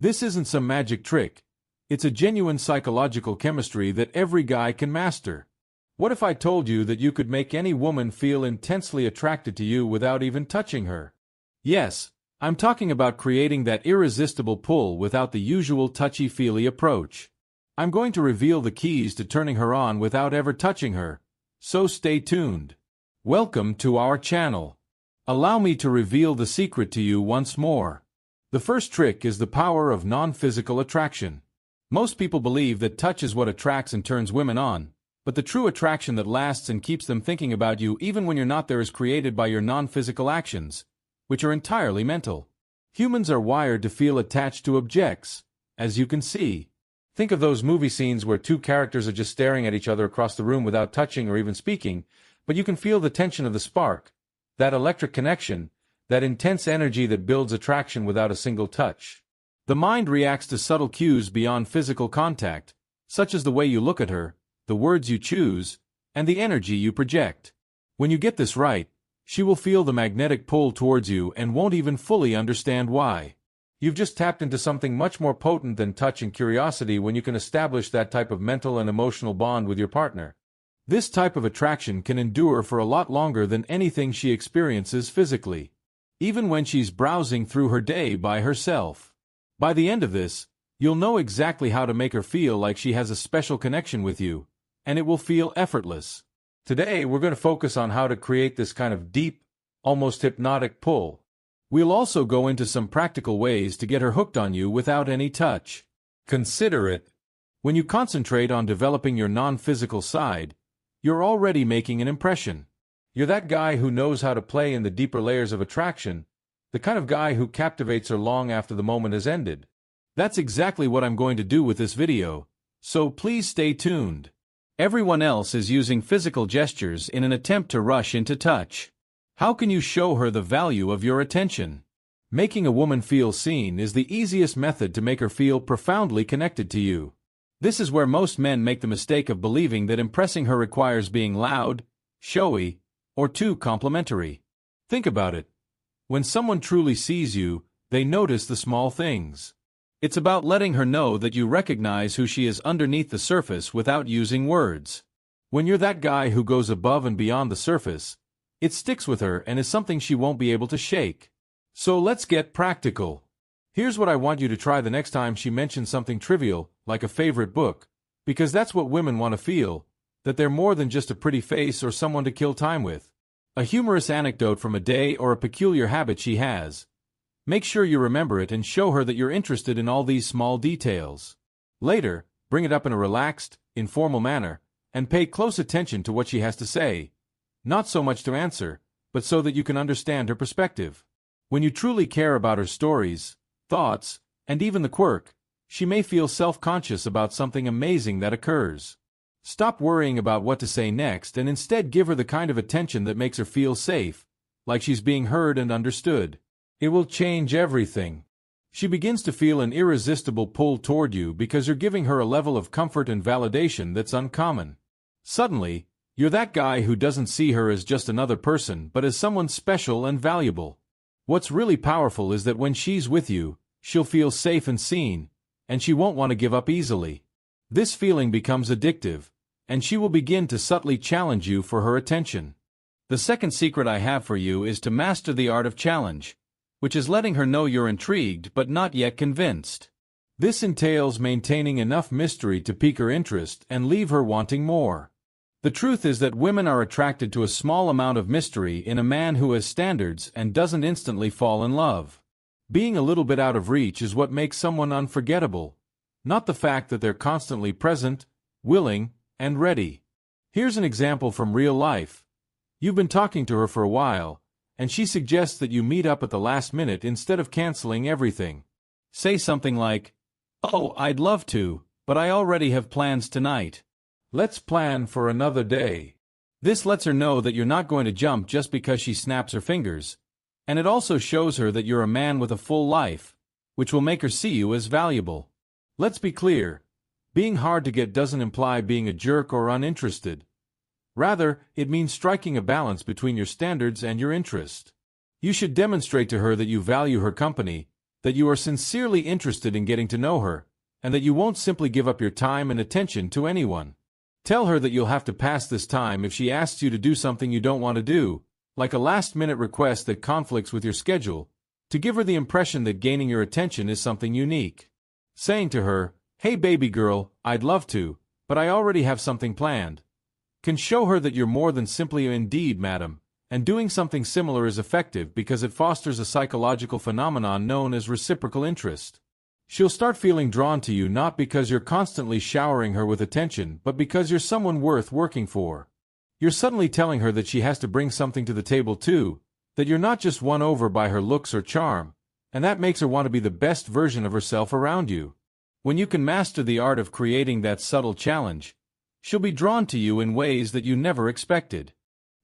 This isn't some magic trick. It's a genuine psychological chemistry that every guy can master. What if I told you that you could make any woman feel intensely attracted to you without even touching her? Yes, I'm talking about creating that irresistible pull without the usual touchy-feely approach. I'm going to reveal the keys to turning her on without ever touching her, so stay tuned. Welcome to our channel. Allow me to reveal the secret to you once more. The first trick is the power of non-physical attraction. Most people believe that touch is what attracts and turns women on, but the true attraction that lasts and keeps them thinking about you even when you're not there is created by your non-physical actions, which are entirely mental. Humans are wired to feel attached to objects, as you can see. Think of those movie scenes where two characters are just staring at each other across the room without touching or even speaking, but you can feel the tension of the spark, that electric connection, that intense energy that builds attraction without a single touch. The mind reacts to subtle cues beyond physical contact, such as the way you look at her, the words you choose, and the energy you project. When you get this right, she will feel the magnetic pull towards you and won't even fully understand why. You've just tapped into something much more potent than touch and curiosity when you can establish that type of mental and emotional bond with your partner. This type of attraction can endure for a lot longer than anything she experiences physically, even when she's browsing through her day by herself. By the end of this, you'll know exactly how to make her feel like she has a special connection with you, and it will feel effortless. Today, we're going to focus on how to create this kind of deep, almost hypnotic pull. We'll also go into some practical ways to get her hooked on you without any touch. Consider it. When you concentrate on developing your non-physical side, you're already making an impression. You're that guy who knows how to play in the deeper layers of attraction, the kind of guy who captivates her long after the moment has ended. That's exactly what I'm going to do with this video, so please stay tuned. Everyone else is using physical gestures in an attempt to rush into touch. How can you show her the value of your attention? Making a woman feel seen is the easiest method to make her feel profoundly connected to you. This is where most men make the mistake of believing that impressing her requires being loud, showy, or too complimentary. Think about it. When someone truly sees you, they notice the small things. It's about letting her know that you recognize who she is underneath the surface without using words. When you're that guy who goes above and beyond the surface, it sticks with her and is something she won't be able to shake. So let's get practical. Here's what I want you to try the next time she mentions something trivial, like a favorite book, because that's what women want to feel, that they're more than just a pretty face or someone to kill time with. A humorous anecdote from a day or a peculiar habit she has. Make sure you remember it and show her that you're interested in all these small details. Later, bring it up in a relaxed, informal manner, and pay close attention to what she has to say. Not so much to answer, but so that you can understand her perspective. When you truly care about her stories, thoughts, and even the quirk, she may feel self-conscious about something amazing that occurs. Stop worrying about what to say next and instead give her the kind of attention that makes her feel safe, like she's being heard and understood. It will change everything. She begins to feel an irresistible pull toward you because you're giving her a level of comfort and validation that's uncommon. Suddenly, you're that guy who doesn't see her as just another person but as someone special and valuable. What's really powerful is that when she's with you, she'll feel safe and seen, and she won't want to give up easily. This feeling becomes addictive, and she will begin to subtly challenge you for her attention. The second secret I have for you is to master the art of challenge, which is letting her know you're intrigued but not yet convinced. This entails maintaining enough mystery to pique her interest and leave her wanting more. The truth is that women are attracted to a small amount of mystery in a man who has standards and doesn't instantly fall in love. Being a little bit out of reach is what makes someone unforgettable, not the fact that they're constantly present, willing, and ready. Here's an example from real life. You've been talking to her for a while, and she suggests that you meet up at the last minute instead of canceling everything. Say something like, "Oh, I'd love to, but I already have plans tonight. Let's plan for another day." This lets her know that you're not going to jump just because she snaps her fingers, and it also shows her that you're a man with a full life, which will make her see you as valuable. Let's be clear, being hard to get doesn't imply being a jerk or uninterested. Rather, it means striking a balance between your standards and your interest. You should demonstrate to her that you value her company, that you are sincerely interested in getting to know her, and that you won't simply give up your time and attention to anyone. Tell her that you'll have to pass this time if she asks you to do something you don't want to do, like a last-minute request that conflicts with your schedule, to give her the impression that gaining your attention is something unique. Saying to her, "Hey baby girl, I'd love to, but I already have something planned," can show her that you're more than simply "indeed, madam," and doing something similar is effective because it fosters a psychological phenomenon known as reciprocal interest. She'll start feeling drawn to you not because you're constantly showering her with attention, but because you're someone worth working for. You're suddenly telling her that she has to bring something to the table too, that you're not just won over by her looks or charm, and that makes her want to be the best version of herself around you. When you can master the art of creating that subtle challenge, she'll be drawn to you in ways that you never expected.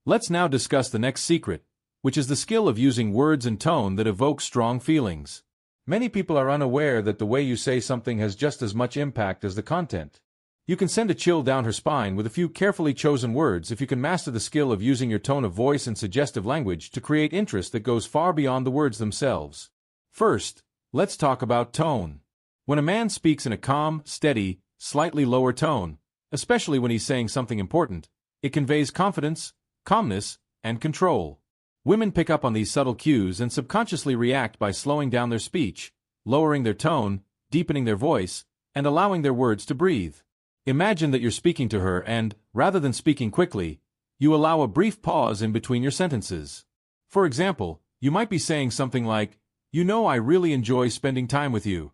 Let's now discuss the next secret, which is the skill of using words and tone that evoke strong feelings. Many people are unaware that the way you say something has just as much impact as the content. You can send a chill down her spine with a few carefully chosen words if you can master the skill of using your tone of voice and suggestive language to create interest that goes far beyond the words themselves. First, let's talk about tone. When a man speaks in a calm, steady, slightly lower tone, especially when he's saying something important, it conveys confidence, calmness, and control. Women pick up on these subtle cues and subconsciously react by slowing down their speech, lowering their tone, deepening their voice, and allowing their words to breathe. Imagine that you're speaking to her and, rather than speaking quickly, you allow a brief pause in between your sentences. For example, you might be saying something like, "You know, I really enjoy spending time with you."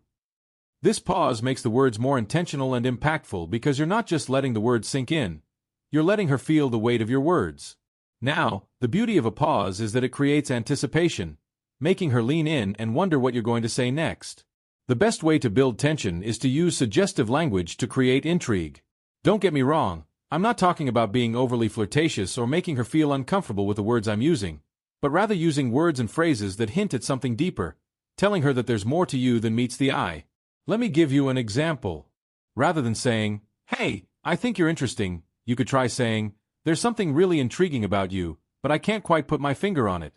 This pause makes the words more intentional and impactful because you're not just letting the words sink in, you're letting her feel the weight of your words. Now, the beauty of a pause is that it creates anticipation, making her lean in and wonder what you're going to say next. The best way to build tension is to use suggestive language to create intrigue. Don't get me wrong, I'm not talking about being overly flirtatious or making her feel uncomfortable with the words I'm using, but rather using words and phrases that hint at something deeper, telling her that there's more to you than meets the eye. Let me give you an example. Rather than saying, "Hey, I think you're interesting," you could try saying, "There's something really intriguing about you, but I can't quite put my finger on it."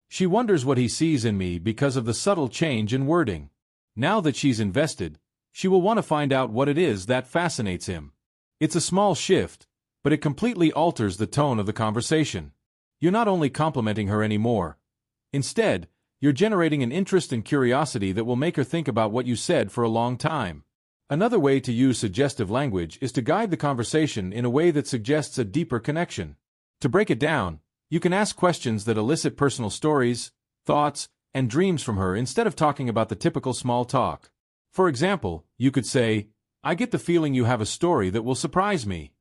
She wonders what he sees in me because of the subtle change in wording. Now that she's invested, she will want to find out what it is that fascinates him. It's a small shift, but it completely alters the tone of the conversation. You're not only complimenting her anymore. Instead, you're generating an interest and curiosity that will make her think about what you said for a long time. Another way to use suggestive language is to guide the conversation in a way that suggests a deeper connection. To break it down, you can ask questions that elicit personal stories, thoughts, and dreams from her instead of talking about the typical small talk. For example, you could say, "I get the feeling you have a story that will surprise me."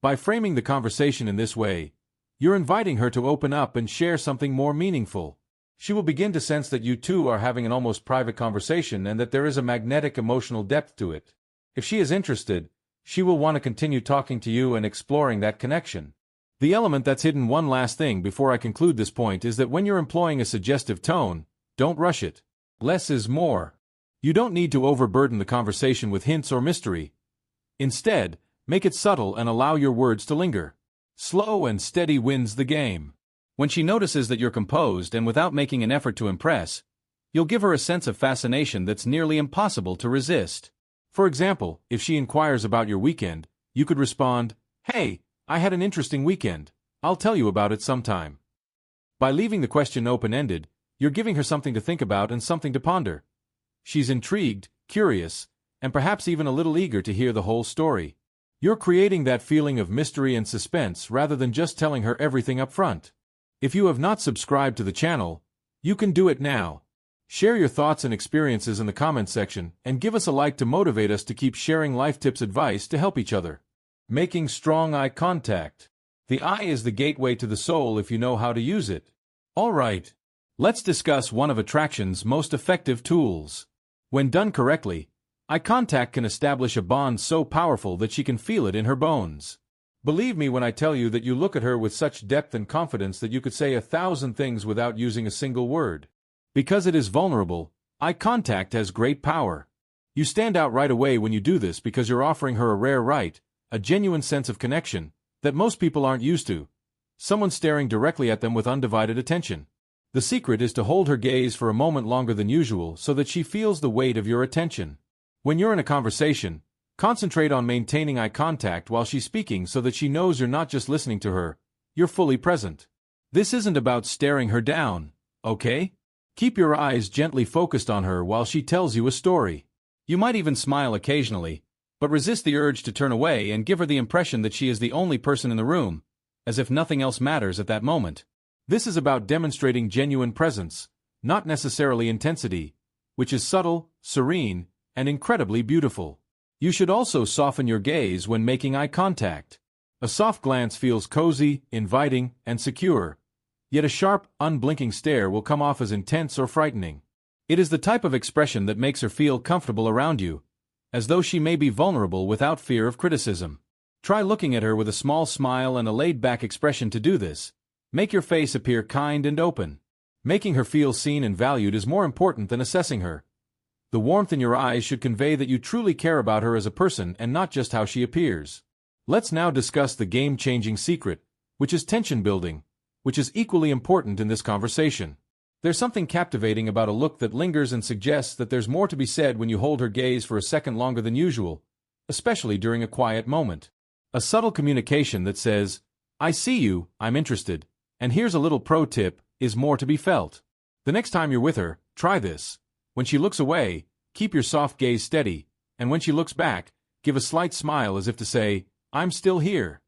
By framing the conversation in this way, you're inviting her to open up and share something more meaningful. She will begin to sense that you two are having an almost private conversation and that there is a magnetic emotional depth to it. If she is interested, she will want to continue talking to you and exploring that connection. The element that's hidden. One last thing before I conclude this point is that when you're employing a suggestive tone, don't rush it. Less is more. You don't need to overburden the conversation with hints or mystery. Instead, make it subtle and allow your words to linger. Slow and steady wins the game. When she notices that you're composed and without making an effort to impress, you'll give her a sense of fascination that's nearly impossible to resist. For example, if she inquires about your weekend, you could respond, "Hey, I had an interesting weekend. I'll tell you about it sometime." By leaving the question open-ended, you're giving her something to think about and something to ponder. She's intrigued, curious, and perhaps even a little eager to hear the whole story. You're creating that feeling of mystery and suspense rather than just telling her everything up front. If you have not subscribed to the channel, you can do it now. Share your thoughts and experiences in the comments section and give us a like to motivate us to keep sharing life tips advice to help each other. Making strong eye contact. The eye is the gateway to the soul if you know how to use it. Alright, let's discuss one of attraction's most effective tools. When done correctly, eye contact can establish a bond so powerful that she can feel it in her bones. Believe me when I tell you that you look at her with such depth and confidence that you could say 1,000 things without using a single word. Because it is vulnerable, eye contact has great power. You stand out right away when you do this because you're offering her a rare right, a genuine sense of connection, that most people aren't used to. Someone staring directly at them with undivided attention. The secret is to hold her gaze for a moment longer than usual so that she feels the weight of your attention. When you're in a conversation, concentrate on maintaining eye contact while she's speaking so that she knows you're not just listening to her, you're fully present. This isn't about staring her down, okay? Keep your eyes gently focused on her while she tells you a story. You might even smile occasionally, but resist the urge to turn away and give her the impression that she is the only person in the room, as if nothing else matters at that moment. This is about demonstrating genuine presence, not necessarily intensity, which is subtle, serene, and incredibly beautiful. You should also soften your gaze when making eye contact. A soft glance feels cozy, inviting, and secure, yet a sharp, unblinking stare will come off as intense or frightening. It is the type of expression that makes her feel comfortable around you, as though she may be vulnerable without fear of criticism. Try looking at her with a small smile and a laid-back expression to do this. Make your face appear kind and open. Making her feel seen and valued is more important than assessing her. The warmth in your eyes should convey that you truly care about her as a person and not just how she appears. Let's now discuss the game-changing secret, which is tension building, which is equally important in this conversation. There's something captivating about a look that lingers and suggests that there's more to be said when you hold her gaze for a second longer than usual, especially during a quiet moment. A subtle communication that says, "I see you, I'm interested, and here's a little pro tip," is more to be felt. The next time you're with her, try this. When she looks away, keep your soft gaze steady, and when she looks back, give a slight smile as if to say, "I'm still here."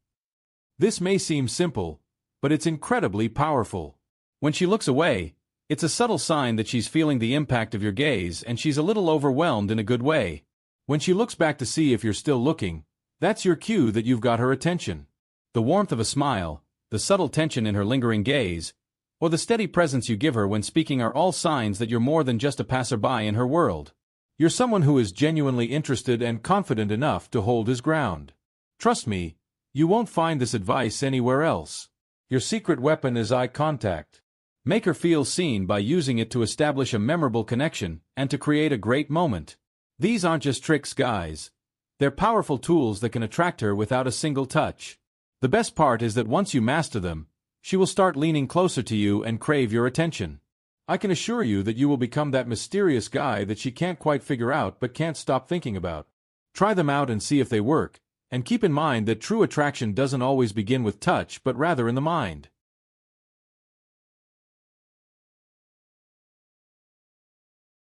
This may seem simple, but it's incredibly powerful. When she looks away, it's a subtle sign that she's feeling the impact of your gaze and she's a little overwhelmed in a good way. When she looks back to see if you're still looking, that's your cue that you've got her attention. The warmth of a smile, the subtle tension in her lingering gaze, or the steady presence you give her when speaking are all signs that you're more than just a passerby in her world. You're someone who is genuinely interested and confident enough to hold his ground. Trust me, you won't find this advice anywhere else. Your secret weapon is eye contact. Make her feel seen by using it to establish a memorable connection and to create a great moment. These aren't just tricks, guys. They're powerful tools that can attract her without a single touch. The best part is that once you master them, she will start leaning closer to you and crave your attention. I can assure you that you will become that mysterious guy that she can't quite figure out but can't stop thinking about. Try them out and see if they work, and keep in mind that true attraction doesn't always begin with touch but rather in the mind.